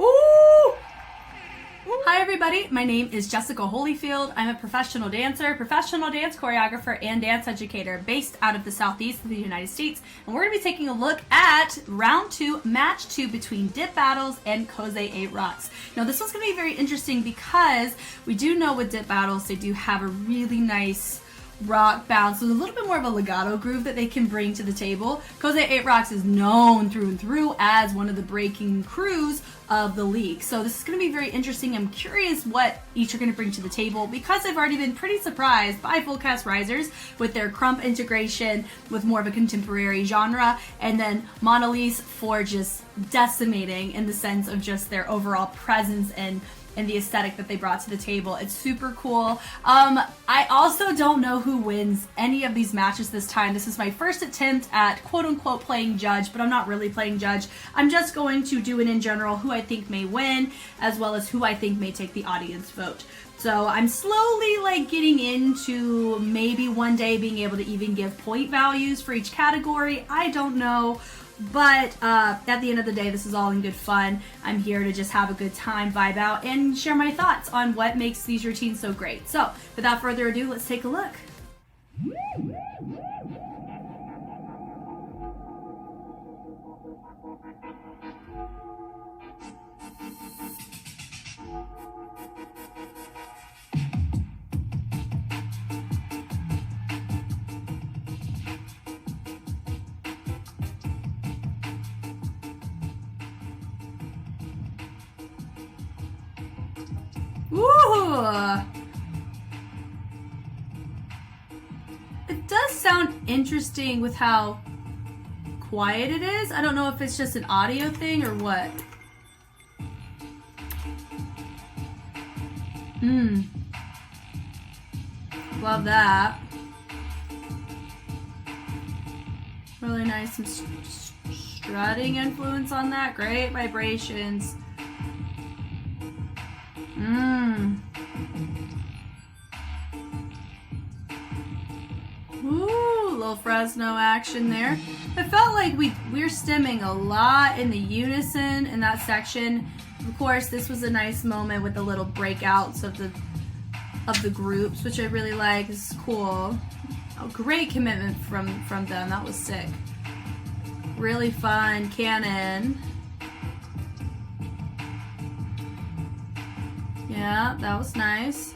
Ooh! Hi everybody, my name is Jessica Holyfield. I'm a professional dancer, professional dance choreographer, and dance educator based out of the southeast of the United States. And we're going to be taking a look at round 2, match 2 between Dip Battles and KOSE 8ROCKS. Now this one's going to be very interesting because we do know with Dip Battles they do have a really nice rock bounce with a little bit more of a legato groove that they can bring to the table. KOSE 8ROCKS is known through and through as one of the breaking crews of the league. So this is going to be very interesting. I'm curious what each are going to bring to the table because I've already been pretty surprised by Full Cast Risers with their crump integration with more of a contemporary genre, and then Monalise for just decimating in the sense of just their overall presence and the aesthetic that they brought to the table. It's super cool. I also don't know who wins any of these matches this time. This is my first attempt at quote-unquote playing judge, but I'm not really playing judge. I'm just going to do it in general, who I think may win, as well as who I think may take the audience vote. So I'm slowly getting into maybe one day being able to even give point values for each category. I don't know. But at the end of the day, this is all in good fun. I'm here to just have a good time, vibe out, and share my thoughts on what makes these routines so great. So without further ado, let's take a look. Ooh! It does sound interesting with how quiet it is. I don't know if it's just an audio thing or what. Love that. Really nice and strutting influence on that. Great vibrations. Ooh, little Fresno action there. I felt like we're stemming a lot in the unison in that section. Of course, this was a nice moment with the little breakouts of the groups, which I really like. This is cool. Oh, great commitment from them. That was sick. Really fun canon. Yeah, that was nice.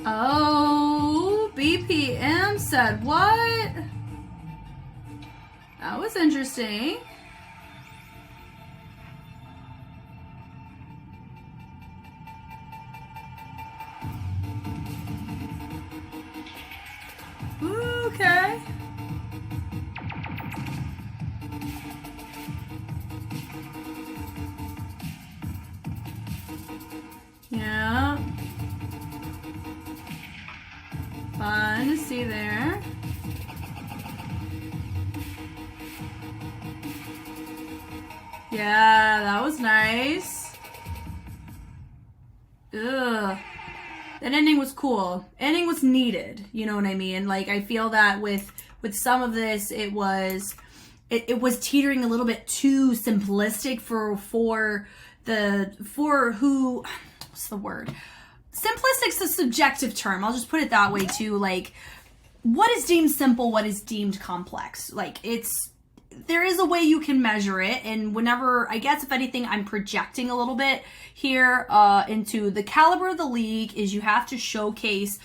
Oh, BPM said what? That was interesting. Okay. Yeah. Fun to see there. Yeah, that was nice. Ugh. That ending was cool. Ending was needed. You know what I mean? I feel that with some of this, it was teetering a little bit too simplistic for who. What's the word? Simplistic's a subjective term. I'll just put it that way too. What is deemed simple? What is deemed complex? There is a way you can measure it, and whenever, I guess if anything, I'm projecting a little bit here into the caliber of the league is you have to showcase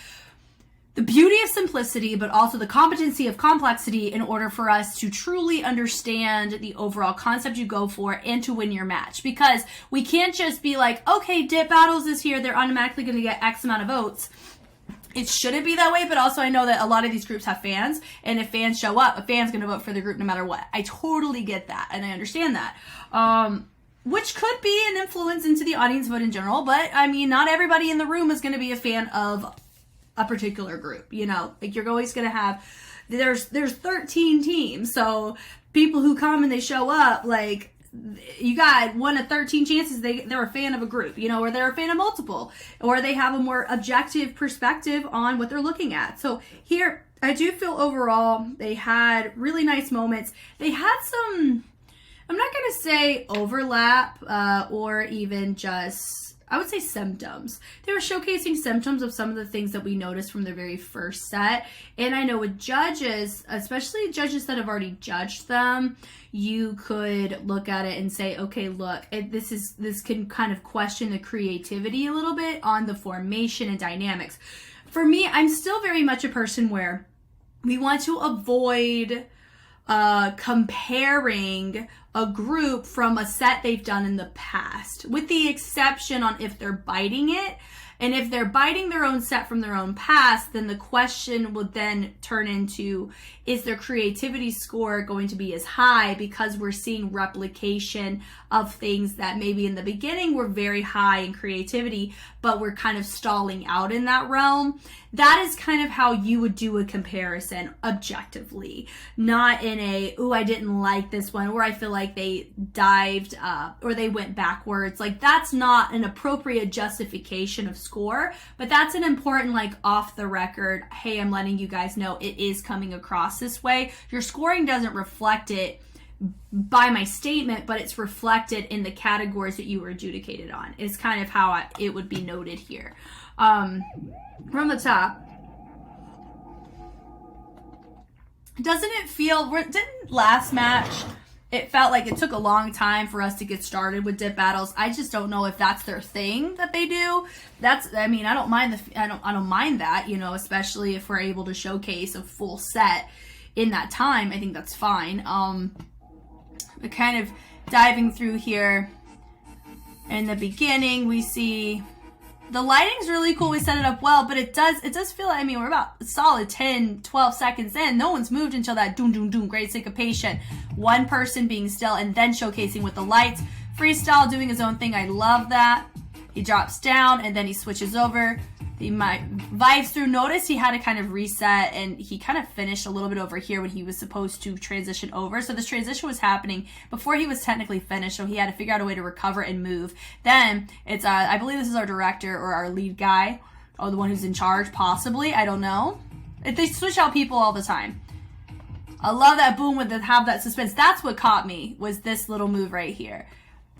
the beauty of simplicity, but also the competency of complexity in order for us to truly understand the overall concept you go for and to win your match. Because we can't just be like, okay, Dip Battles is here, they're automatically going to get X amount of votes. It shouldn't be that way, but also I know that a lot of these groups have fans, and if fans show up, a fan's going to vote for the group no matter what. I totally get that, and I understand that. Which could be an influence into the audience vote in general, but I mean, not everybody in the room is going to be a fan of a particular group, you're always going to have, there's 13 teams, so people who come and they show up, you got 1 of 13 chances they're a fan of a group, you know, or they're a fan of multiple, or they have a more objective perspective on what they're looking at. So here, I do feel overall they had really nice moments. They had some, I'm not going to say overlap or even just, I would say symptoms. They were showcasing symptoms of some of the things that we noticed from the very first set. And I know with judges, especially judges that have already judged them, you could look at it and say, okay, look, this can kind of question the creativity a little bit on the formation and dynamics. For me, I'm still very much a person where we want to avoid comparing a group from a set they've done in the past, with the exception on if they're biting it. And if they're biting their own set from their own past, then the question would then turn into, is their creativity score going to be as high because we're seeing replication of things that maybe in the beginning were very high in creativity, but we're kind of stalling out in that realm? That is kind of how you would do a comparison objectively, not in a, ooh, I didn't like this one, or I feel like they dived or they went backwards. Like, that's not an appropriate justification of score, but that's an important, like, off the record, hey, I'm letting you guys know it is coming across this way. Your scoring doesn't reflect it by my statement, but it's reflected in the categories that you were adjudicated on. It's kind of how it would be noted here. From the top, doesn't it feel, didn't last match, it felt like it took a long time for us to get started with dip battles. I just don't know if that's their thing that they do. That's, I mean, I don't mind that, you know, especially if we're able to showcase a full set in that time. I think that's fine. But kind of diving through here, in the beginning, we see the lighting's really cool. We set it up well, but it does feel like, I mean, we're about a solid 10, 12 seconds in. No one's moved until that doom, doom, doom, great syncopation. One person being still and then showcasing with the lights. Freestyle doing his own thing. I love that. He drops down and then he switches over. He vibes through. Notice he had to kind of reset, and he kind of finished a little bit over here when he was supposed to transition over. So this transition was happening before he was technically finished, so he had to figure out a way to recover and move. Then it's, I believe this is our director or our lead guy, or the one who's in charge, possibly. I don't know. They switch out people all the time. I love that boom with have that suspense. That's what caught me, was this little move right here.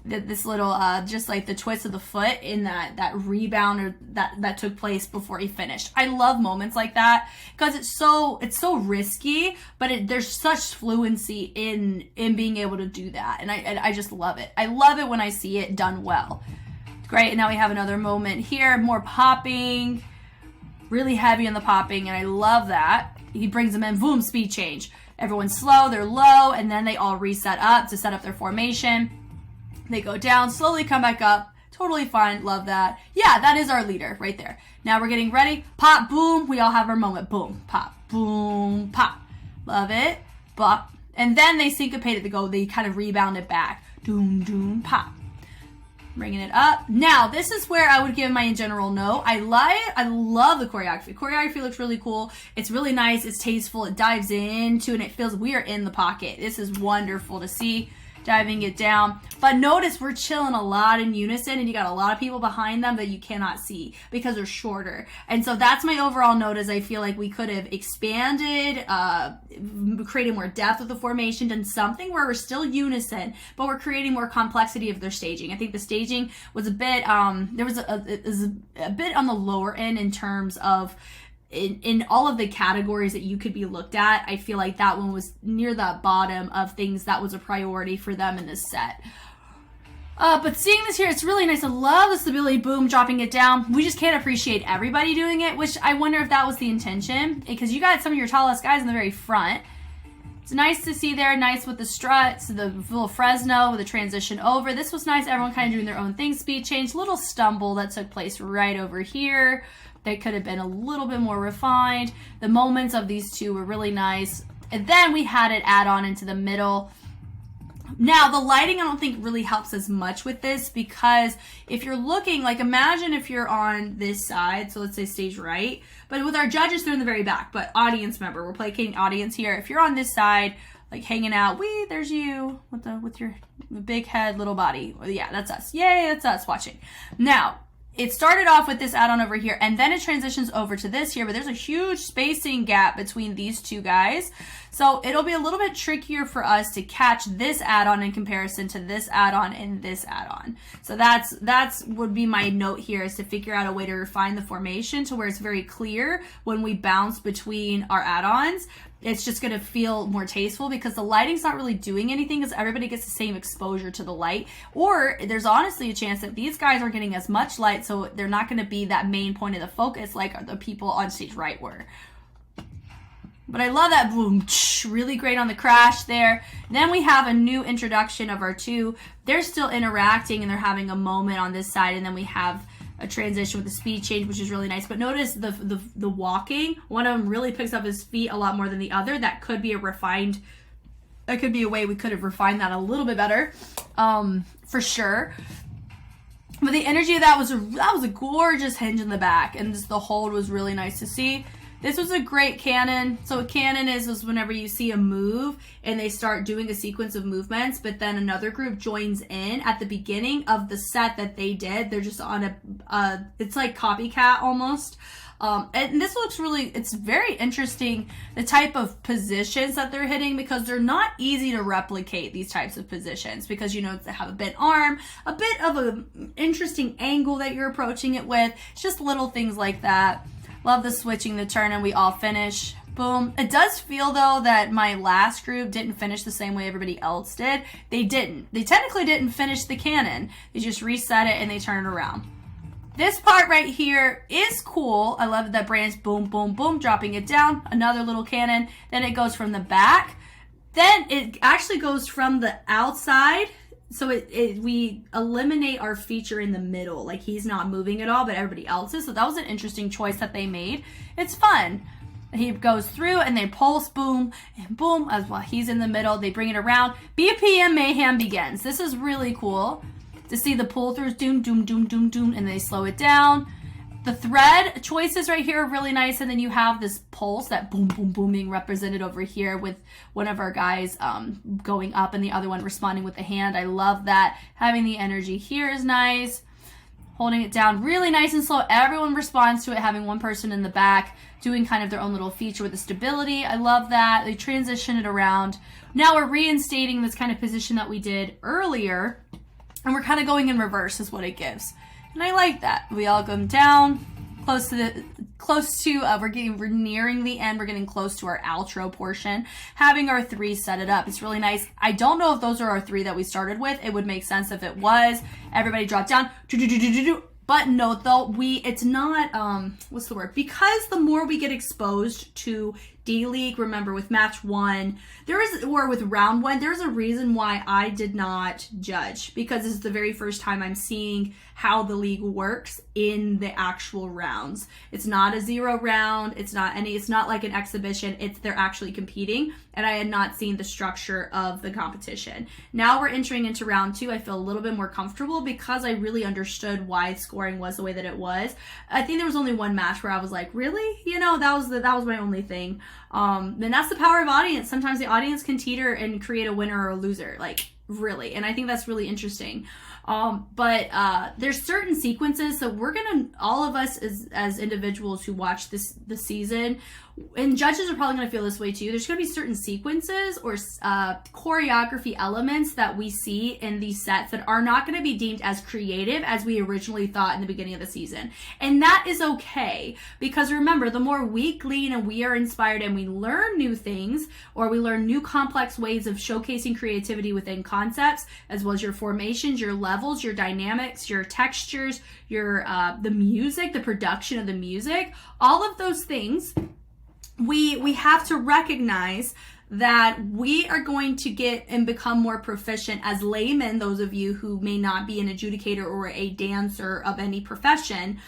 This little, just like the twist of the foot in that rebound or that took place before he finished. I love moments like that because it's so risky, but there's such fluency in being able to do that, and I just love it. I love it when I see it done well. Great, and now we have another moment here, more popping, really heavy on the popping, and I love that. He brings them in, boom, speed change. Everyone's slow, they're low, and then they all reset up to set up their formation. They go down, slowly come back up. Totally fine. Love that. Yeah, that is our leader right there. Now we're getting ready. Pop, boom. We all have our moment. Boom, pop, boom, pop. Love it. Bop. And then they syncopated. They kind of rebounded back. Doom, doom, pop. Bringing it up. Now, this is where I would give my in general no. I love the choreography. Choreography looks really cool. It's really nice. It's tasteful. It dives into, and it feels we are in the pocket. This is wonderful to see. Diving it down. But notice we're chilling a lot in unison, and you got a lot of people behind them that you cannot see because they're shorter. And so that's my overall note, is I feel like we could have expanded, created more depth with the formation, done something where we're still unison, but we're creating more complexity of their staging. I think the staging was a bit, there was a bit on the lower end in terms of in all of the categories that you could be looked at. I feel like that one was near the bottom of things that was a priority for them in this set. But seeing this here, it's really nice. I love the stability, boom, dropping it down. We just can't appreciate everybody doing it, which I wonder if that was the intention, because you got some of your tallest guys in the very front. It's nice to see there, nice with the struts, the little Fresno with the transition over. This was nice, everyone kind of doing their own thing. Speed change, little stumble that took place right over here. They could have been a little bit more refined. The moments of these two were really nice. And then we had it add on into the middle. Now, the lighting I don't think really helps as much with this, because if you're looking, like, imagine if you're on this side, so let's say stage right, but with our judges, they're in the very back, but audience member, we're placating audience here. If you're on this side, like hanging out. Wee, there's you with your big head, little body. Yeah, that's us. Yay, that's us watching. Now, it started off with this add-on over here, and then it transitions over to this here, but there's a huge spacing gap between these two guys. So it'll be a little bit trickier for us to catch this add-on in comparison to this add-on and this add-on. So that's would be my note here, is to figure out a way to refine the formation to where it's very clear when we bounce between our add-ons. It's just going to feel more tasteful because the lighting's not really doing anything because everybody gets the same exposure to the light. Or there's honestly a chance that these guys aren't getting as much light, so they're not going to be that main point of the focus like the people on stage right were. But I love that boom, really great on the crash there. Then we have a new introduction of our two. They're still interacting and they're having a moment on this side, and then we have a transition with the speed change, which is really nice. But notice the walking. One of them really picks up his feet a lot more than the other. That could be a way we could have refined that a little bit better, for sure. But the energy of that was a gorgeous hinge in the back, and just the hold was really nice to see. This was a great canon. So a canon is whenever you see a move and they start doing a sequence of movements, but then another group joins in at the beginning of the set that they did. They're just on it's like copycat almost. And this looks it's very interesting, the type of positions that they're hitting, because they're not easy to replicate, these types of positions, because they have a bent arm, a bit of an interesting angle that you're approaching it with. It's just little things like that. Love the switching, the turn, and we all finish. Boom. It does feel, though, that my last group didn't finish the same way everybody else did. They didn't. They technically didn't finish the cannon. They just reset it and they turn it around. This part right here is cool. I love that branch, boom, boom, boom, dropping it down. Another little cannon. Then it goes from the back. Then it actually goes from the outside. So we eliminate our feature in the middle. Like, he's not moving at all, but everybody else is. So that was an interesting choice that they made. It's fun. He goes through and they pulse, boom, and boom. As well, he's in the middle. They bring it around. BPM mayhem begins. This is really cool to see the pull-throughs, doom, doom, doom, doom, doom, and they slow it down. The thread choices right here are really nice, and then you have this pulse, that boom, boom, boom being represented over here with one of our guys going up and the other one responding with the hand. I love that. Having the energy here is nice. Holding it down really nice and slow. Everyone responds to it, having one person in the back doing kind of their own little feature with the stability. I love that. They transition it around. Now we're reinstating this kind of position that we did earlier, and we're kind of going in reverse is what it gives. And I like that. We all come down we're nearing the end. We're getting close to our outro portion, having our three set it up. It's really nice. I don't know if those are our three that we started with. It would make sense if it was. Everybody drop down. But note though, it's not, what's the word? Because the more we get exposed to D.LEAGUE, remember with match 1, or with round 1, there's a reason why I did not judge, because this is the very first time I'm seeing how the league works in the actual rounds. It's not a 0 round. It's not like an exhibition. They're actually competing, and I had not seen the structure of the competition. Now we're entering into round 2. I feel a little bit more comfortable because I really understood why scoring was the way that it was. I think there was only one match where I was like, really? That was my only thing. And that's the power of audience. Sometimes the audience can teeter and create a winner or a loser, like really. And I think that's really interesting. But there's certain sequences. So we're going to, all of us as individuals who watch the season, and judges are probably going to feel this way too. There's going to be certain sequences or choreography elements that we see in these sets that are not going to be deemed as creative as we originally thought in the beginning of the season. And that is okay, because remember, the more we glean and we are inspired and we learn new things, or we learn new complex ways of showcasing creativity within concepts, as well as your formations, your levels, your dynamics, your textures, your the music, the production of the music, all of those things, we have to recognize that we are going to get and become more proficient as laymen, those of you who may not be an adjudicator or a dancer of any profession,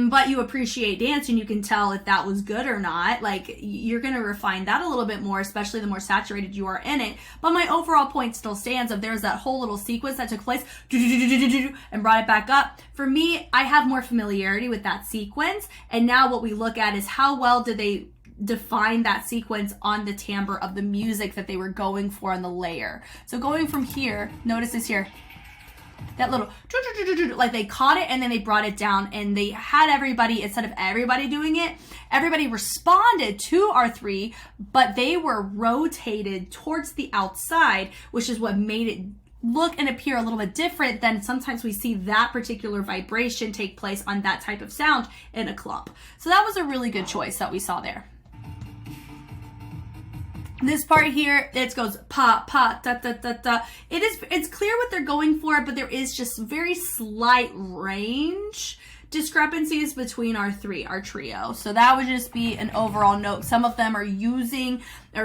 but you appreciate dance and you can tell if that was good or not. Like, you're going to refine that a little bit more, especially the more saturated you are in it. But my overall point still stands of there's that whole little sequence that took place and brought it back up. For me, I have more familiarity with that sequence. And now what we look at is how well did they define that sequence on the timbre of the music that they were going for on the layer. So going from here, notice this here, that little, like they caught it and then they brought it down, and they had everybody, instead of everybody doing it, everybody responded to R3, but they were rotated towards the outside, which is what made it look and appear a little bit different than sometimes we see that particular vibration take place on that type of sound in a clump. So that was a really good choice that we saw there. This part here, it goes pa, pa, da, da, da, da. It's clear what they're going for, but there is just very slight range discrepancies between our trio. So that would just be an overall note. Some of them are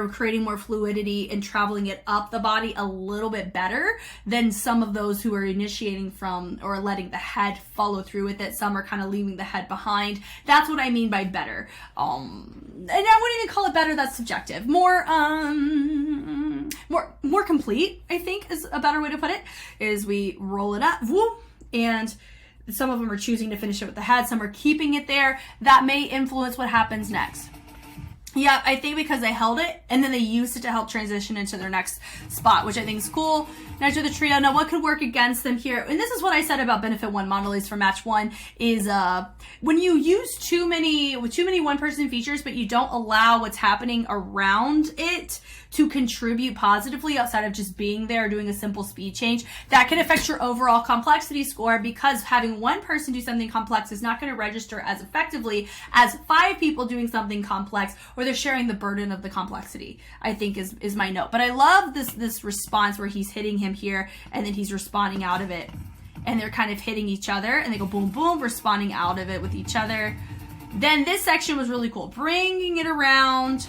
creating more fluidity and traveling it up the body a little bit better than some of those who are initiating from or letting the head follow through with it. Some are kind of leaving the head behind. That's what I mean by better. And I wouldn't even call it better, that's subjective. More complete, I think is a better way to put it, is we roll it up, whoop, and some of them are choosing to finish it with the head. Some are keeping it there. That may influence what happens next. Yeah, I think because they held it and then they used it to help transition into their next spot, which I think is cool. Now to the trio. Now what could work against them here? And this is what I said about benefit one monoliths for match one is when you use too many one person features, but you don't allow what's happening around it to contribute positively outside of just being there or doing a simple speed change, that can affect your overall complexity score, because having one person do something complex is not going to register as effectively as 5 people doing something complex, or they're sharing the burden of the complexity, I think is my note. But I love this response where he's hitting him here and then he's responding out of it, and they're kind of hitting each other and they go boom boom, responding out of it with each other. Then this section was really cool, bringing it around,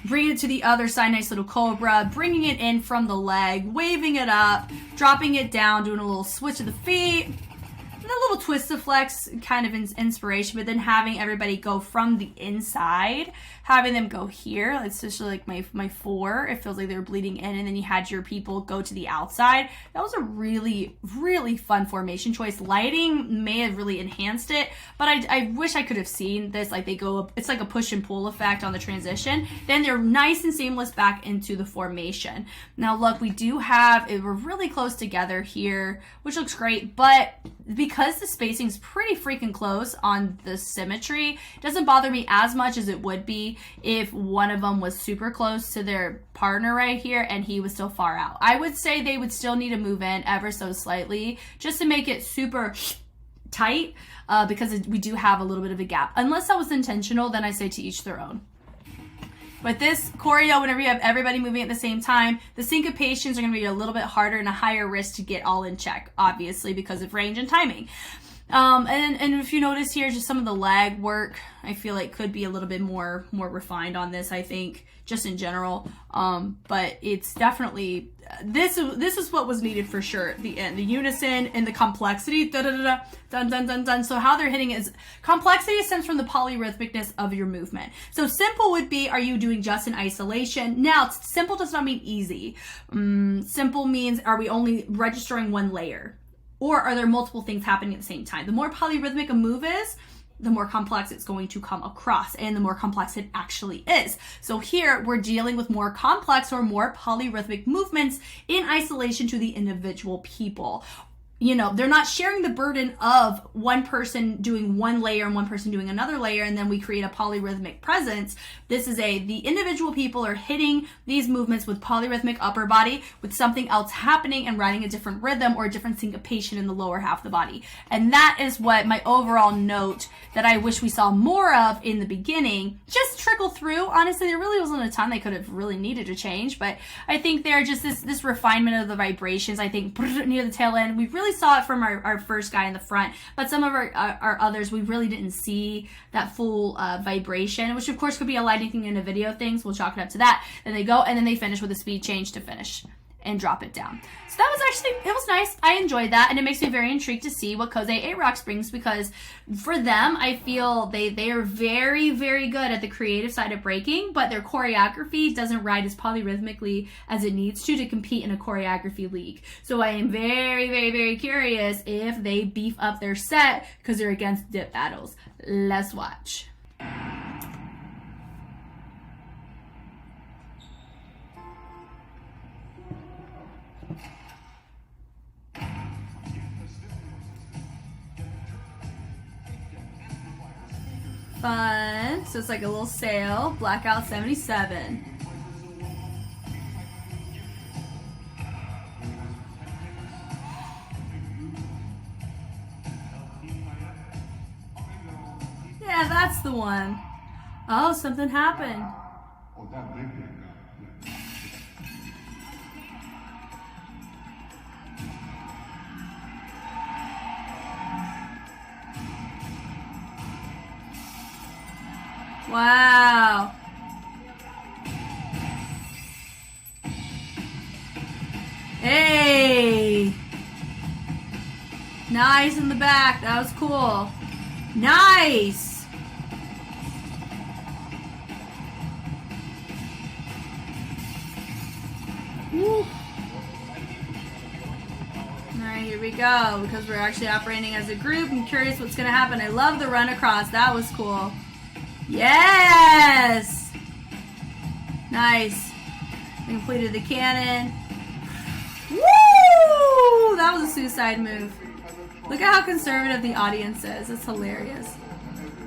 bringing it to the other side, nice little cobra, bringing it in from the leg, waving it up, dropping it down, doing a little switch of the feet, and a little twist of flex, kind of inspiration, but then having everybody go from the inside, having them go here. It's just like my 4. It feels like they were bleeding in, and then you had your people go to the outside. That was a really, really fun formation choice. Lighting may have really enhanced it, but I wish I could have seen this. Like they go up, it's like a push and pull effect on the transition. Then they're nice and seamless back into the formation. Now look, we're really close together here, which looks great, but because the spacing's pretty freaking close on the symmetry, it doesn't bother me as much as it would be if one of them was super close to their partner right here and he was still far out. I would say they would still need to move in ever so slightly just to make it super tight, because we do have a little bit of a gap. Unless that was intentional, then I say to each their own. But this choreo, whenever you have everybody moving at the same time, the syncopations are going to be a little bit harder and a higher risk to get all in check, obviously, because of range and timing. And if you notice here, just some of the lag work, I feel like could be a little bit more refined on this, I think, just in general. But it's definitely, this is what was needed for sure. The unison and the complexity, da da da da, dun dun dun dun. So how they're hitting it is, complexity stems from the polyrhythmicness of your movement. So simple would be, are you doing just in isolation? Now, simple does not mean easy. Simple means, are we only registering one layer? Or are there multiple things happening at the same time? The more polyrhythmic a move is, the more complex it's going to come across, and the more complex it actually is. So here we're dealing with more complex or more polyrhythmic movements in isolation to the individual people. You know, they're not sharing the burden of one person doing one layer and one person doing another layer, and then we create a polyrhythmic presence. This is the individual people are hitting these movements with polyrhythmic upper body with something else happening and riding a different rhythm or a different syncopation in the lower half of the body. And that is what my overall note that I wish we saw more of in the beginning just trickle through. Honestly, there really wasn't a ton they could have really needed to change, but I think they're just this refinement of the vibrations. I think near the tail end, we really saw it from our first guy in the front, but some of our others, we really didn't see that full vibration, which of course could be a lighting thing and a video thing, so we'll chalk it up to that. Then they go, and then they finish with a speed change to finish and drop it down. So that was actually, it was nice. I enjoyed that, and it makes me very intrigued to see what KOSE 8ROCKS brings, because for them, I feel they are very, very good at the creative side of breaking, but their choreography doesn't ride as polyrhythmically as it needs to compete in a choreography league. So I am very, very, very curious if they beef up their set because they're against dip battles. Let's watch. fun. So it's like a little sale. Blackout 77. Yeah, that's the one. Oh, something happened. Wow. Hey. Nice in the back. That was cool. Nice. Woo. All right, here we go. Because we're actually operating as a group. I'm curious what's going to happen. I love the run across. That was cool. Yes! Nice. We completed the cannon. Woo! That was a suicide move. Look at how conservative the audience is. It's hilarious.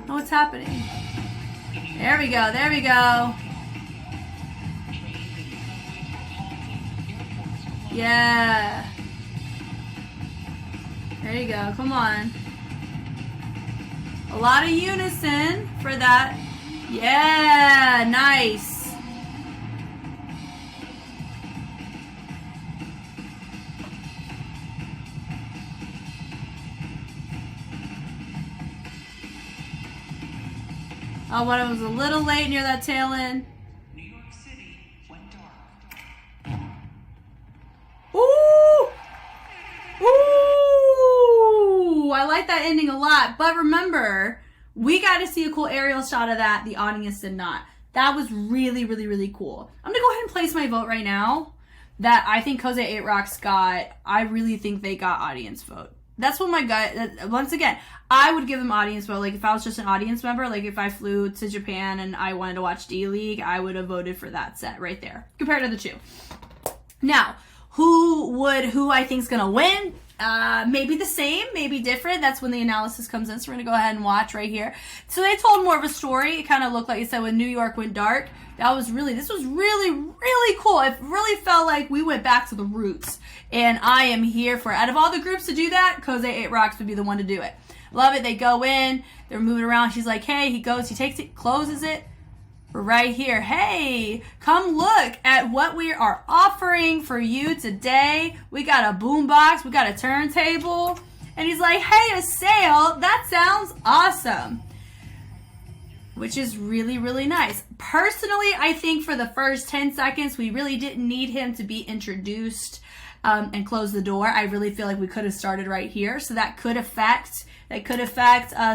Oh, what's happening? There we go. There we go. Yeah. There you go. Come on. A lot of unison for that. Yeah, nice. Oh, one of them was a little late near that tail end. New York City went dark. Ooh! Ooh! I like that ending a lot. But remember, we got to see a cool aerial shot of that. The audience did not. That was really, really, really cool. I'm going to go ahead and place my vote right now. That I think KOSE 8ROCKS got. I really think they got audience vote. That's what my gut, once again, I would give them audience vote. Like if I was just an audience member, like if I flew to Japan and I wanted to watch D.LEAGUE, I would have voted for that set right there compared to the two. Now, who I think is going to win? Maybe the same, maybe different. That's when the analysis comes in. So we're going to go ahead and watch right here. So they told more of a story. It kind of looked like you said when New York went dark. This was really, really cool. It really felt like we went back to the roots. And I am here for it. Out of all the groups to do that, KOSE 8ROCKS would be the one to do it. Love it. They go in. They're moving around. She's like, hey, he goes, he takes it, closes it. We're right here. Hey, come look at what we are offering for you today. We got a boombox. We got a turntable. And he's like, hey, a sale. That sounds awesome. Which is really, really nice. Personally, I think for the first 10 seconds, we really didn't need him to be introduced and close the door. I really feel like we could have started right here. So that could affect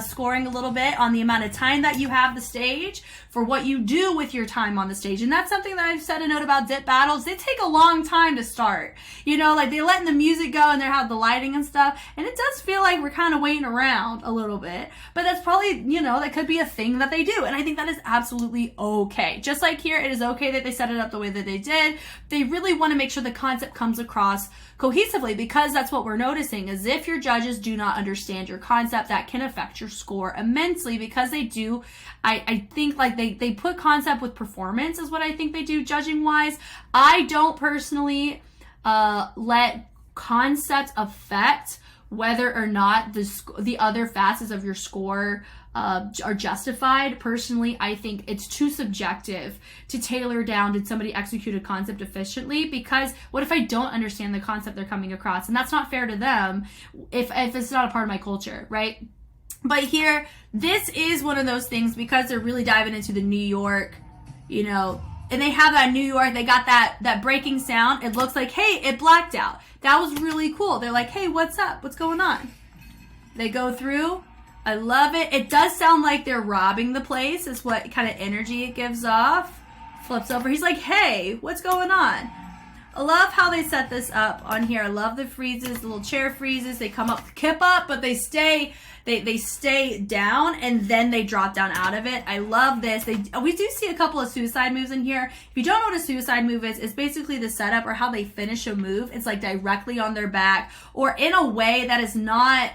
scoring a little bit on the amount of time that you have the stage for what you do with your time on the stage. And that's something that I've said a note about dip battles. They take a long time to start. You know, like they letting the music go and they have the lighting and stuff. And it does feel like we're kind of waiting around a little bit. But that's probably, you know, that could be a thing that they do. And I think that is absolutely okay. Just like here, it is okay that they set it up the way that they did. They really want to make sure the concept comes across cohesively, because that's what we're noticing is if your judges do not understand your concept, that can affect your score immensely, because they do, I think like they put concept with performance is what I think they do judging wise. I don't personally let concept affect whether or not the other facets of your score are justified. Personally, I think it's too subjective to tailor down did somebody execute a concept efficiently, because what if I don't understand the concept they're coming across? And that's not fair to them if it's not a part of my culture, right? But here, this is one of those things, because they're really diving into the New York, you know, and they have that New York, they got that breaking sound. It looks like, hey, it blacked out. That was really cool. They're like, hey, what's up? What's going on? They go through. I love it. It does sound like they're robbing the place, is what kind of energy it gives off. Flips over. He's like, hey, what's going on? I love how they set this up on here. I love the freezes, the little chair freezes. They come up, kip up, but they stay down, and then they drop down out of it. I love this. We do see a couple of suicide moves in here. If you don't know what a suicide move is, it's basically the setup or how they finish a move. It's like directly on their back or in a way that is not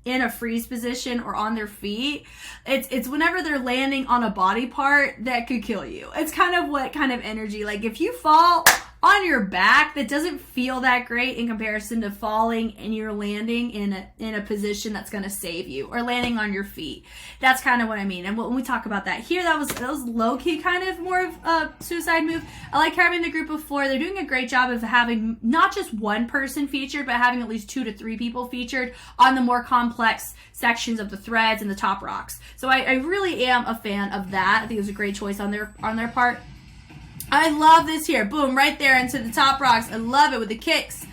in a freeze position or on their feet, it's whenever they're landing on a body part that could kill you. It's kind of what kind of energy, like if you fall on your back, that doesn't feel that great in comparison to falling and you're landing in a position that's going to save you, or landing on your feet. That's kind of what I mean. And when we talk about that here, that was low-key kind of more of a suicide move. I like having the group of 4. They're doing a great job of having not just one person featured, but having at least 2 to 3 people featured on the more complex sections of the threads and the top rocks. So I really am a fan of that. I think it was a great choice on their part. I love this here. Boom, right there into the top rocks. I love it with the kicks.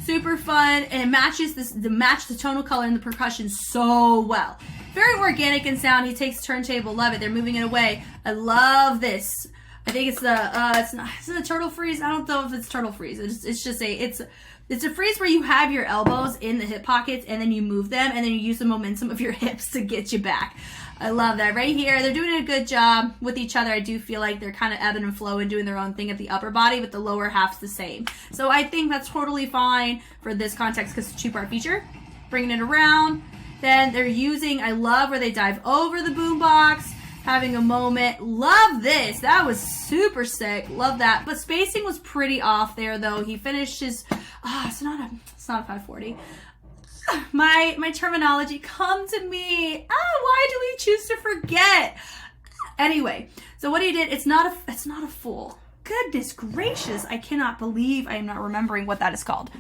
Super fun, and it matches the tonal color and the percussion so well. Very organic in sound. He takes turntable. Love it. They're moving it away. I love this. I think it's the turtle freeze. I don't know if it's turtle freeze. It's a freeze where you have your elbows in the hip pockets and then you move them and then you use the momentum of your hips to get you back. I love that. Right here, they're doing a good job with each other. I do feel like they're kind of ebbing and flowing, doing their own thing at the upper body, but the lower half's the same. So I think that's totally fine for this context because it's a 2-part feature. Bringing it around. Then they're using, I love where they dive over the boombox, having a moment. Love this. That was super sick. Love that. But spacing was pretty off there, though. He finished his, it's not a 540. My terminology, come to me. Why do we choose to forget? Anyway, so what he did, it's not a full. Goodness gracious, I cannot believe I am not remembering what that is called.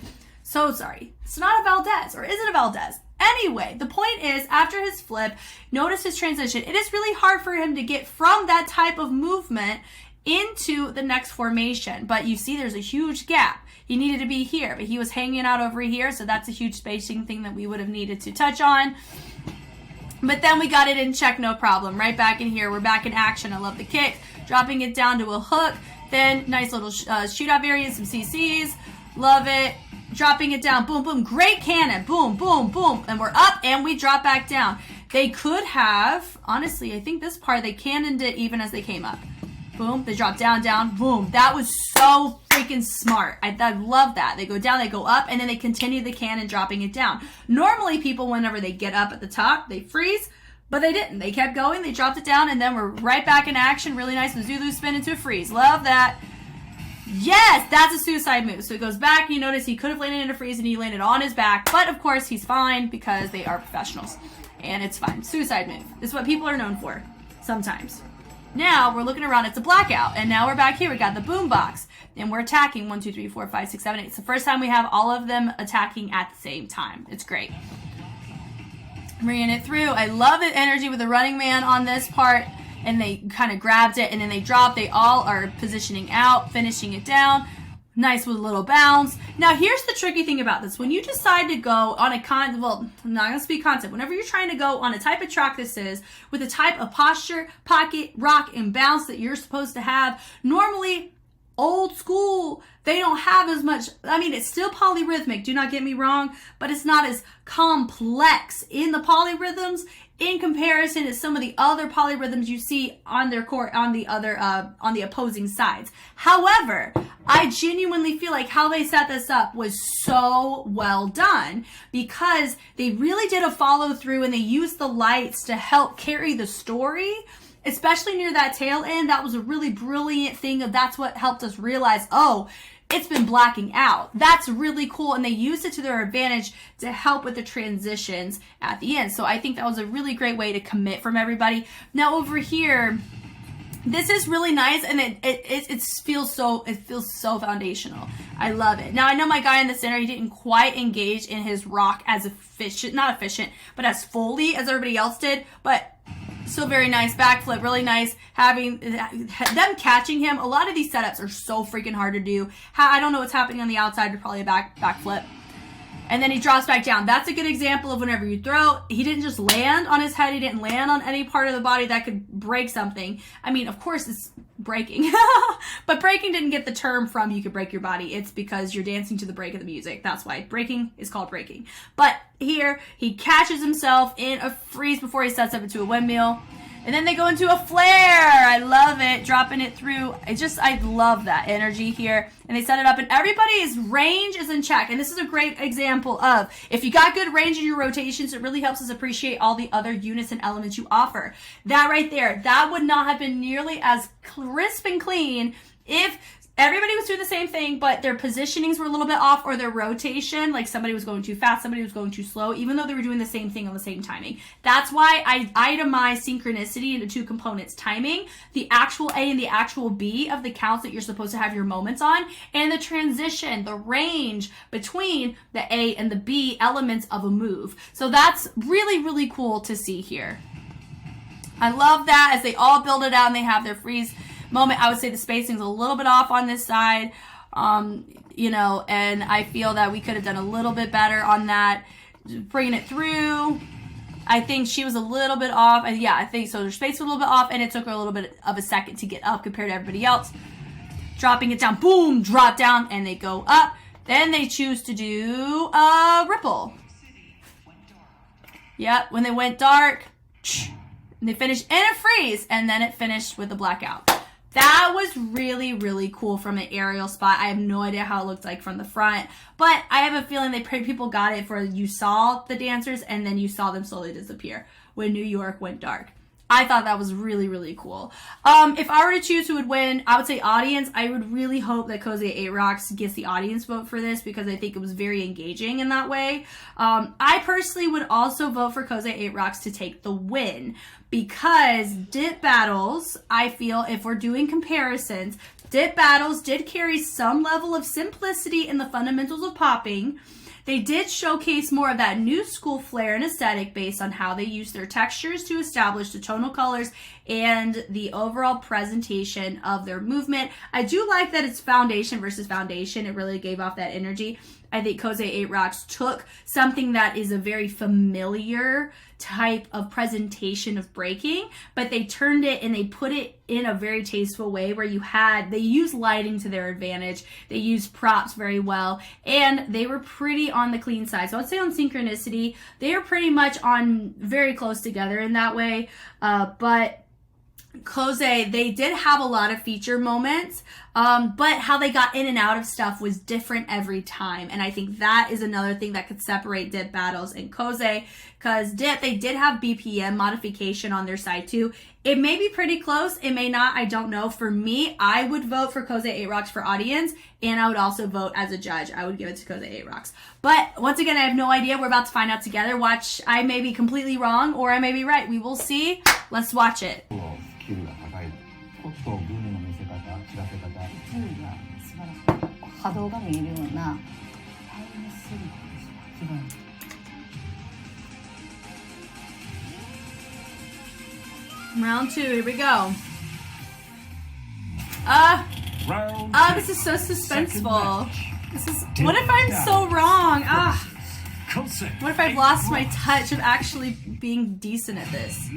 So sorry. It's not a Valdez, or is it a Valdez? Anyway, the point is, after his flip, notice his transition. It is really hard for him to get from that type of movement into the next formation. But you see there's a huge gap. He needed to be here, but he was hanging out over here, so that's a huge spacing thing that we would have needed to touch on. But then we got it in check, no problem. Right back in here. We're back in action. I love the kick. Dropping it down to a hook. Then nice little shootout variant, some CCs. Love it. Dropping it down. Boom, boom. Great cannon. Boom, boom, boom. And we're up and we drop back down. They could have, honestly, I think this part, they cannoned it even as they came up. Boom. They drop down, down. Boom. That was so freaking smart. I love that. They go down, they go up, and then they continue the cannon dropping it down. Normally, people, whenever they get up at the top, they freeze, but they didn't. They kept going, they dropped it down, and then we're right back in action. Really nice. The Zulu spin into a freeze. Love that. Yes, that's a suicide move. So he goes back, and you notice he could have landed in a freeze, and he landed on his back, but of course, he's fine because they are professionals, and it's fine. Suicide move. This is what people are known for sometimes. Now we're looking around, it's a blackout, and now we're back here. We got the boom box, and we're attacking 1, 2, 3, 4, 5, 6, 7, 8. It's the first time we have all of them attacking at the same time. It's great. Bringing it through. I love the energy with the running man on this part, and they kind of grabbed it, and then they dropped. They all are positioning out, finishing it down. Nice with a little bounce. Now, here's the tricky thing about this. When you decide to go on a I'm not going to speak concept. Whenever you're trying to go on a type of track this is, with a type of posture, pocket, rock, and bounce that you're supposed to have, normally, old school, they don't have as much. I mean, it's still polyrhythmic, do not get me wrong, but it's not as complex in the polyrhythms in comparison to some of the other polyrhythms you see on their core, on the opposing sides. However, I genuinely feel like how they set this up was so well done because they really did a follow through and they used the lights to help carry the story, especially near that tail end. That was a really brilliant thing. That's what helped us realize, oh, it's been blacking out. That's really cool. And they used it to their advantage to help with the transitions at the end. So I think that was a really great way to commit from everybody. Now over here, this is really nice, and it feels so foundational. I love it. Now I know my guy in the center, he didn't quite engage in his rock as not efficient, but as fully as everybody else did, but still very nice backflip, really nice having them catching him. A lot of these setups are so freaking hard to do. I don't know what's happening on the outside, but probably a backflip. And then he drops back down. That's a good example of whenever you throw, he didn't just land on his head. He didn't land on any part of the body that could break something. I mean, of course it's breaking, but breaking didn't get the term from you could break your body. It's because you're dancing to the break of the music. That's why breaking is called breaking. But here he catches himself in a freeze before he sets up into a windmill. And then they go into a flare. I love it. Dropping it through. I love that energy here. And they set it up and everybody's range is in check. And this is a great example of if you got good range in your rotations, it really helps us appreciate all the other units and elements you offer. That right there, that would not have been nearly as crisp and clean if everybody was doing the same thing, but their positionings were a little bit off or their rotation, like somebody was going too fast, somebody was going too slow, even though they were doing the same thing on the same timing. That's why I itemize synchronicity into two components: timing, the actual A and the actual B of the counts that you're supposed to have your moments on, and the transition, the range between the A and the B elements of a move. So that's really, really cool to see here. I love that as they all build it out and they have their freeze moment. I would say the spacing's a little bit off on this side, you know, and I feel that we could have done a little bit better on that. Bringing it through, I think she was a little bit off. Yeah, I think so. Her space was a little bit off, and it took her a little bit of a second to get up compared to everybody else. Dropping it down, boom, drop down, and they go up. Then they choose to do a ripple. Yep, when they went dark, and they finished in a freeze, and then it finished with a blackout. That was really, really cool from an aerial spot. I have no idea how it looked like from the front, but I have a feeling people got it for you saw the dancers and then you saw them slowly disappear when New York went dark. I thought that was really, really cool. If I were to choose who would win, I would say audience. I would really hope that KOSE 8ROCKS gets the audience vote for this because I think it was very engaging in that way. I personally would also vote for KOSE 8ROCKS to take the win because dip battles, I feel if we're doing comparisons, dip battles did carry some level of simplicity in the fundamentals of popping. They did showcase more of that new school flair and aesthetic based on how they use their textures to establish the tonal colors and the overall presentation of their movement. I do like that it's foundation versus foundation. It really gave off that energy. I think KOSE 8ROCKS took something that is a very familiar type of presentation of breaking, but they turned it and they put it in a very tasteful way where they used lighting to their advantage. They used props very well, and they were pretty on the clean side. So I'd say on synchronicity, they are pretty much on very close together in that way. But KOSE, they did have a lot of feature moments, but how they got in and out of stuff was different every time. And I think that is another thing that could separate dip battles and KOSE, because dip, they did have BPM modification on their side too. It may be pretty close. It may not. I don't know. For me, I would vote for KOSE 8ROCKS for audience, and I would also vote as a judge. I would give it to KOSE 8ROCKS. But once again, I have no idea. We're about to find out together. Watch. I may be completely wrong, or I may be right. We will see. Let's watch it. スキルが高いコットンブームの見せ方、散らせ方、ツールが素晴らしい波動が見えるようなタイムスリップです間違いない。Round 2, here we go. This is so suspenseful. What if I'm so wrong? What if I've lost my touch of actually being decent at this?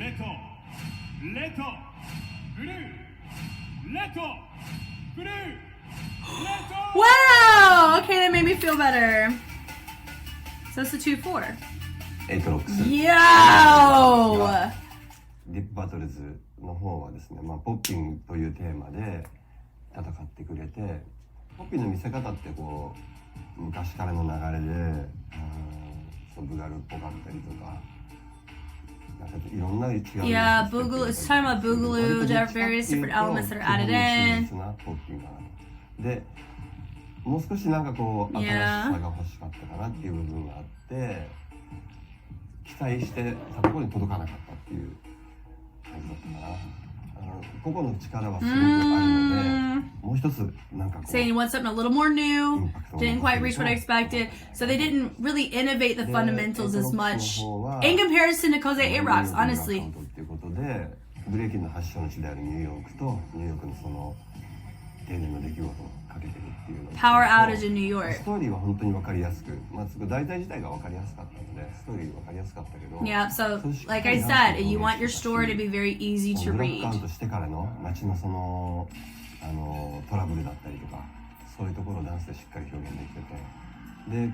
Wow! Okay, that made me feel better. So that's the 2-4. 8ROCKS Yo! ディップバトルズの方はですね、ポッピンというテーマで戦ってくれて、ポッピンの見せ方ってこう昔からの流れで、ブガルっぽかったりとか、なんかいろんな違う。Yeah, Boogaloo. It's talking about Boogaloo. There are various different elements that are added in. ポッピンがで、もう少しなんかこう新しさが欲しかったかなっていう部分があって、期待してたところに届かなかったっていう。個々の力はすごくあるので、もう一つなんかこう saying you want something a little more new, didn't quite reach what I expected, so they didn't really innovate the fundamentals as much in comparison to KOSE 8ROCKS, honestly. ということで、ブレイキンの発祥の地であるニューヨークとニューヨークのその定年の出来事をかけてるっていうの。Power outage in New York. ストーリーは本当に分かりやすく、題材自体が分かりやすかったので、ストーリー分かりやすかったけど。Yeah, so like I said, you want your story to be very easy to ブラッ read. クアウトしてからの街のそのトラブルだったりとか、そういうところをダンスでしっかり表現できてて、でや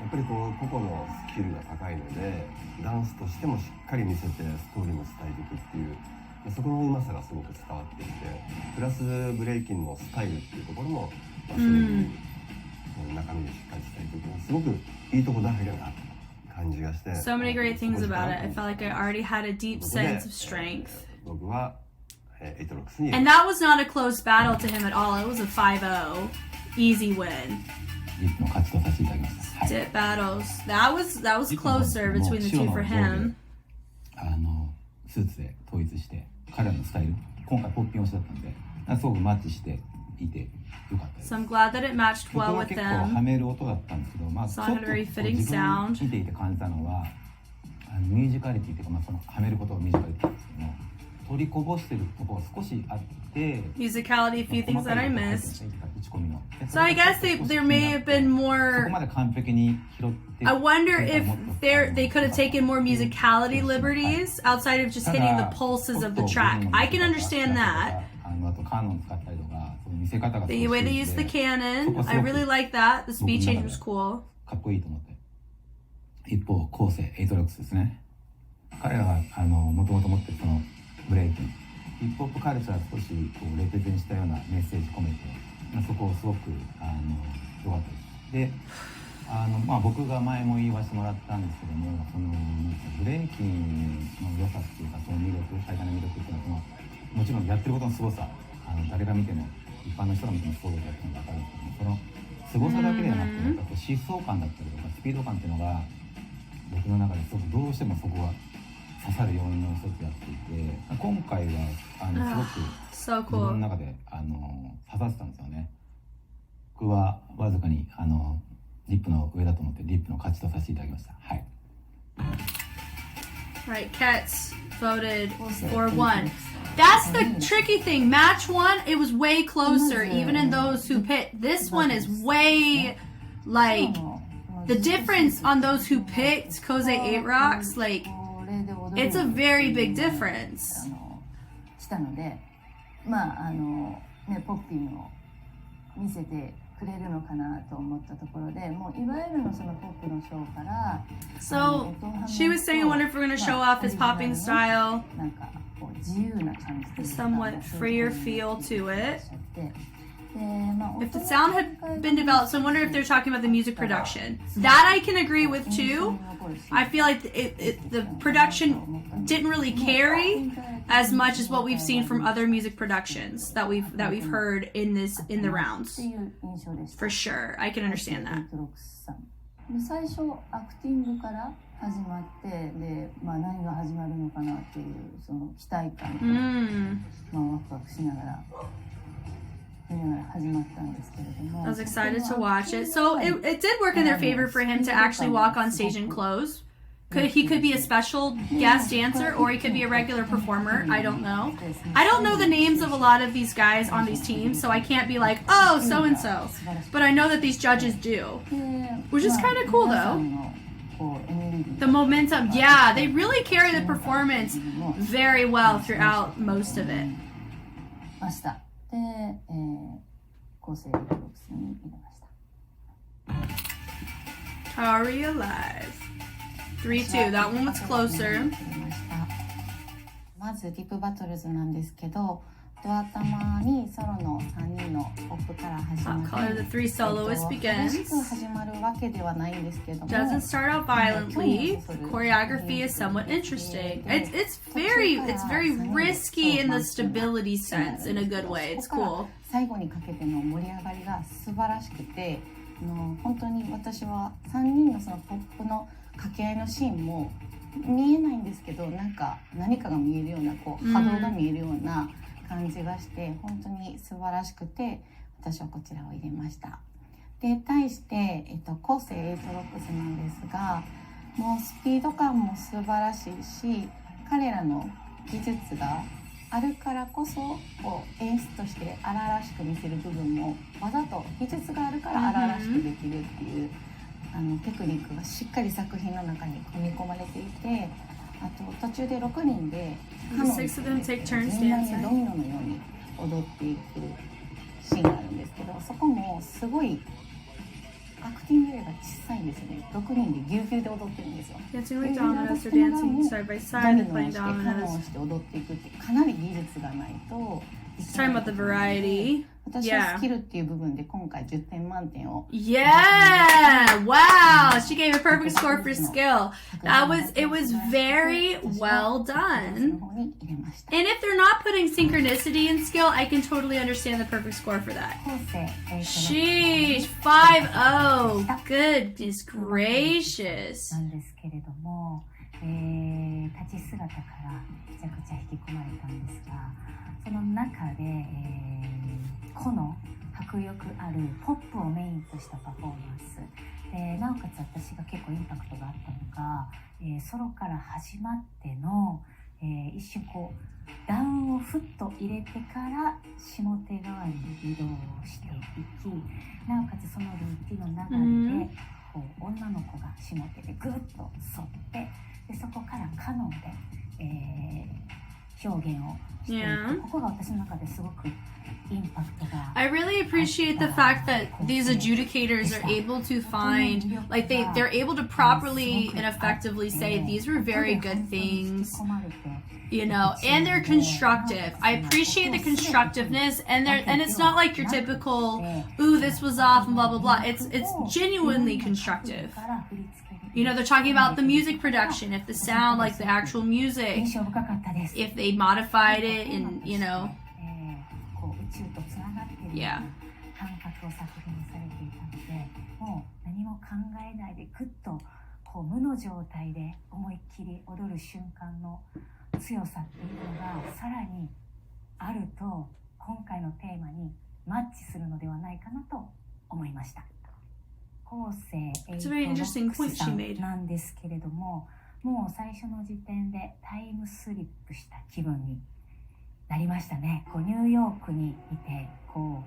っぱりこう個々のスキルが高いので、ダンスとしてもしっかり見せてストーリーも伝えていくっていうそこのうまさがすごく伝わってきて、プラスブレイキンのスタイルっていうところも、それに中身でしっかり伝えていくのすごくいいとこだらけな感じがして。 So many great things about it. I felt like I already had a deep sense of strength. 僕は8ROCKS に And that was not a close battle to him at all. It was a 5-0 easy win. リップの勝ちとさせていただきました。はい、 Dip battles. That was closer between the two for him. スーツで統一して彼らのスタイル、今回ポッピン推しだったんで、すごくマッチしていてよかったです。 So I'm glad that it matched 僕 well は with 結構は them. める音だったんですけど、ちょっと Song had a very 自 fitting 分 sound. 見ていて感じたのはミュージカリティというか、そのはめることをミュージカリティですけども、取りこぼしてるところが少しあって、 Musicality, a few things that I missed. 打ち込みの So I guess there may have been そこ more. まで完璧に拾って I wonder if they could have taken more musicality liberties outside of just hitting the pulses of the track. I can understand that. あとカーノン使ったりとか、その見せ方が The way they used the cannon, I really like that. The speed change was cool. かっこいいと思って。一方、コーセ8ROCKSですね。彼らがもともと持ってるそのブレイキン、ヒップホップカルチャーを少しこうレペゼンしたようなメッセージ込めて、そこをすごく良かったです。で、僕が前も言わせてもらったんですけども、そのブレイキンの良さっていうか、その魅力、最大の魅力っていうのはもちろんやってることのすごさ、誰が見ても一般の人が見てもすごいことやってるのが分かるんですけども、そのすごさだけではなくて、やっぱ疾走感だったりとかスピード感っていうのが僕の中ですごくどうしてもそこが刺さる要因の一つやっていて、今回はすごく So 自分 cool. の中で刺さってたんですよね。僕はわずかにリップの上だと思ってリップの勝ちとさせていただきました。はい。Right, Kets voted for 1. That's the tricky thing. Match 1, it was way closer, even in those who picked. This one is way, like, the difference on those who picked KOSE 8ROCKS, like, it's a very big difference. したので、ポッピンを見せてくれるのかなと思ったところで、もういわゆるのそのポップのショーから、 So she was saying, I wonder if we're going to show off his popping style, なんかこう自由な感じというか somewhat freer feel to it. で、If the sound had been developed, so I wonder if they're talking about the music production. That I can agree with too. I feel like the production didn't really carry as much as what we've seen from other music productions that we've heard in the rounds. っていう印象でした。 For sure, I can understand that. 最初アクティングから始まってで、何が始まるのかなっていうその期待感と、ワクワクしながら始まったんですけれども、 I was excited to watch it. So it did work in their favor for him to actually walk on stage and close. He could be a special guest dancer or he could be a regular performer. I don't know. I don't know the names of a lot of these guys on these teams, so I can't be like, oh, so and so. But I know that these judges do, which is kind of cool though. The momentum, yeah, they really carry the performance very well throughout most of it. ました。で、構成8ROCKSに入れました。 Are we alive? 3-2. That one was closer. まずリップバトルズなんですけど、ドア頭にソロの3人のポップから始ま Color the 3 soloists 激 begins. しく始まるわけではないんですけども、 Doesn't start out violently. Choreography is somewhat interesting. It's very risky in the stability sense in a good way. It's cool. 最後にかけての盛り上がりが素晴らしくて、本当に私は3人のそのポップの掛け合いのシーンも見えないんですけど、なんか何かが見えるようなこう波動が見えるような感じがして本当に素晴らしくて、私はこちらを入れました。で、対して、構成8ROCKSなんですが、もうスピード感も素晴らしいし、彼らの技術があるからこそこう演出として荒々しく見せる部分もわざと技術があるから荒々しくできるっていう、テクニックがしっかり作品の中に組み込まれていて、あと途中で6人でカノン Six of them take turns みんな dancing. でドミノのように踊っていくシーンがあるんですけど、そこもすごいアクティングよりが小さいんですよね。6人でぎゅうぎゅうで踊ってるんですよ。 Dancing like dominoes or dancing side by ダ side ミ and ノを playing してカモン dominoes. をして踊っていくってかなり技術がないと。 She's talking about the variety. 私はスキルっていう部分で今回10点満点を Yeah! Wow! She gave a perfect score for skill. It was very well その done. 方に入れました。 And if they're not putting synchronicity in skill, I can totally understand the perfect score for that. 構成、Sheesh! 5-0! Goodness gracious. なんですけれども、立ち姿からめちゃくちゃ引き込まれたんですが、その中で、個の迫力あるポップをメインとしたパフォーマンスで、なおかつ私が結構インパクトがあったのが、ソロから始まっての、一瞬こうダウンをふっと入れてから下手側に移動していき、なおかつそのルーティンの流れで、こう女の子が下手でグッと沿ってで、そこからカノンで、表現をしていく、 Yeah. ここが私の中ですごくインパクトが I really appreciate the fact that these adjudicators are able to find, like they're able to properly and effectively say these were very good things, you know, and they're constructive. I appreciate the constructiveness, and it's not like your typical, ooh, this was off and blah blah blah. It's genuinely constructive. You know, they're talking about the music production, if the sound, like the actual music, 印象深かったです。 if they modified it, and you know, こう宇宙とつながっているような感覚を作品にされていたので、もう何も考えないでグッとこう無の状態で思いっきり踊る瞬間の強さっていうのがさらにあると今回のテーマにマッチするのではないかなと思いました。構成 It's a very interesting point she made. なんですけれども、もう最初の時点でタイムスリップした気分になりましたね。こうニューヨークにいて、こ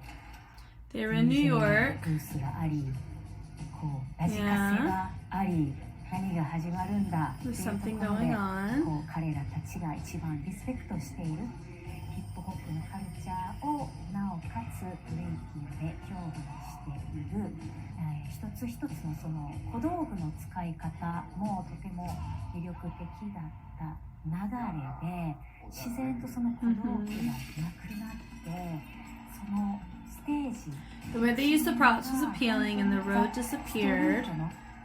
う they were in New York. ブースがあり、こうラジカセがあり、何が始まるんだっていう There's とこ something ろで、 going on. こう彼らたちが一番リスペクトしているヒップホップのカルチャーをなおかつブレイキンで表現している、一つ一つのその小道具の使い方もとても魅力的だった流れで、自然とその小道具がなくなって、そのステージ The way they used the props was appealing, and the road disappeared.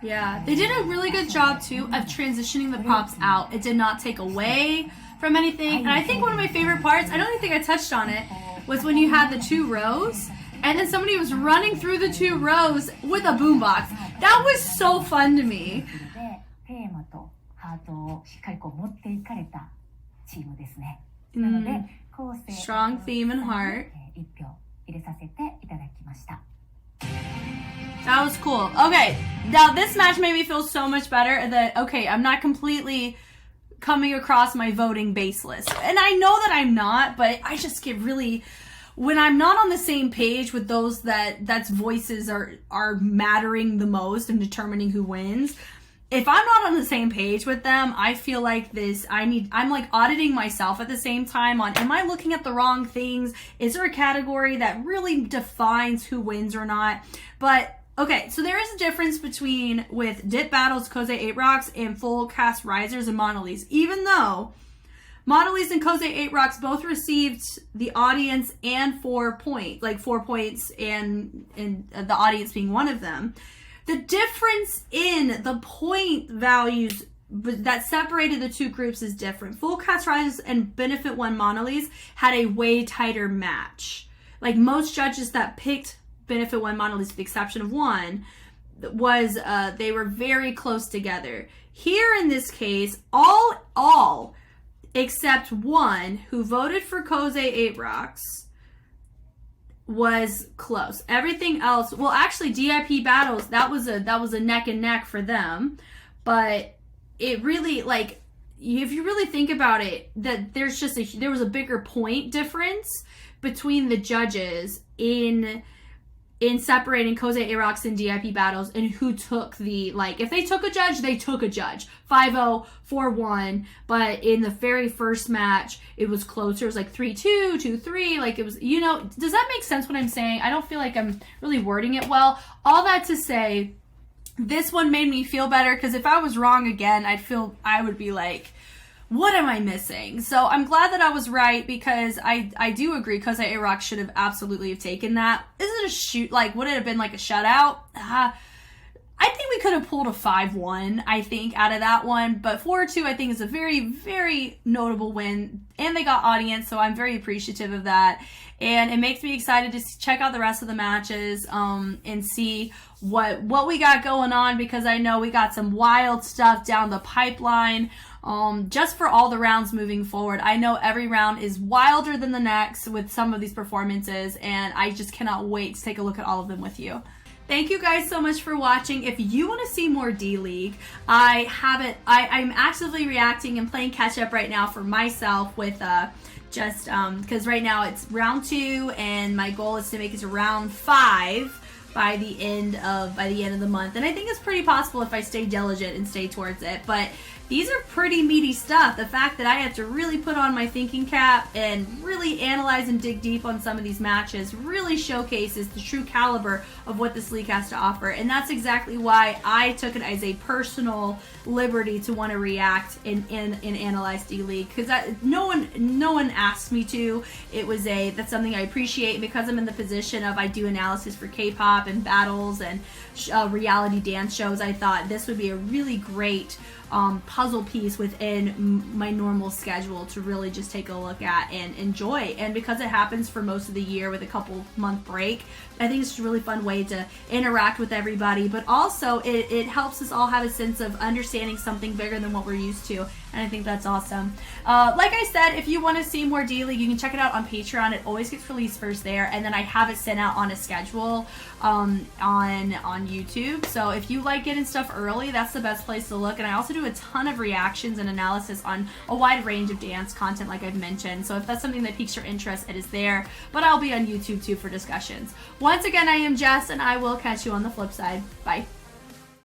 Yeah, they did a really good job too of transitioning the props out. It did not take away from anything. And I think one of my favorite parts, I don't even think I touched on it, was when you had the 2 rows and then somebody was running through the 2 rows with a boombox. That was so fun to me. テーマとハートをしっかりこう持っていかれたチームですね。なので、構成 Strong theme and heart. 1票入れさせていただきました。 That was cool. Okay, now this match made me feel so much better that, okay, I'm not completely coming across my voting baseless. And I know that I'm not, but I just get really, when I'm not on the same page with those that's voices are mattering the most and determining who wins, if I'm not on the same page with them, I feel like I'm like auditing myself at the same time on, am I looking at the wrong things? Is there a category that really defines who wins or not? But okay, so there is a difference between with Dip Battles, KOSE 8ROCKS, and Full Cast Risers and Monolese. Even though Monolese and KOSE 8ROCKS both received the audience and 4 points, and the audience being one of them. The difference in the point values that separated the 2 groups is different. Full Cast Risers and Benefit One Monolese had a way tighter match. Like most judges that picked Benefit One Monolese, with the exception of one, was they were very close together. Here in this case, all except one who voted for KOSE 8ROCKS was close. Everything else, well, actually, DIP Battles, that was a neck and neck for them, but it really, like, if you really think about it, that there was a bigger point difference between the judges in in separating KOSE 8ROCKS and DIP battles and who took the, like, if they took a judge, they took a judge. 5-0, 4-1. But in the very first match, it was closer. It was like 3-2, 2-3. Like, it was, you know, does that make sense what I'm saying? I don't feel like I'm really wording it well. All that to say, this one made me feel better, because if I was wrong again, I would be like, what am I missing? So I'm glad that I was right, because I do agree KOSE 8ROCKS should have absolutely have taken that. Is it a shoot? Like, would it have been like a shutout? I think we could have pulled a 5-1, I think, out of that one. But 4-2, I think, is a very, very notable win. And they got audience, so I'm very appreciative of that. And it makes me excited to check out the rest of the matches and see what we got going on, because I know we got some wild stuff down the pipeline. Just for all the rounds moving forward. I know every round is wilder than the next with some of these performances, and I just cannot wait to take a look at all of them with you. Thank you guys so much for watching. If you want to see more D.LEAGUE, I'm actively reacting and playing catch up right now for myself with just because right now it's round 2 and my goal is to make it to round 5 by the end of the month, and I think it's pretty possible if I stay diligent and stay towards it. But these are pretty meaty stuff. The fact that I have to really put on my thinking cap and really analyze and dig deep on some of these matches really showcases the true caliber of what this league has to offer. And that's exactly why I took it as a personal liberty to want to react and analyze D.LEAGUE, because no one asked me to. That's something I appreciate, because I'm in the position of I do analysis for K-pop and battles and reality dance shows. I thought this would be a really great puzzle piece within my normal schedule to really just take a look at and enjoy. And because it happens for most of the year with a couple month break, I think it's just a really fun way to interact with everybody, but also it helps us all have a sense of understanding something bigger than what we're used to, and I think that's awesome. Like I said, if you want to see more D.LEAGUE, you can check it out on Patreon. It always gets released first there, and then I have it sent out on a schedule on YouTube. So if you like getting stuff early, that's the best place to look. And I also do a ton of reactions and analysis on a wide range of dance content, like I've mentioned. So if that's something that piques your interest, it is there. But I'll be on YouTube too for discussions. Once again, I am Jess, and I will catch you on the flip side. Bye.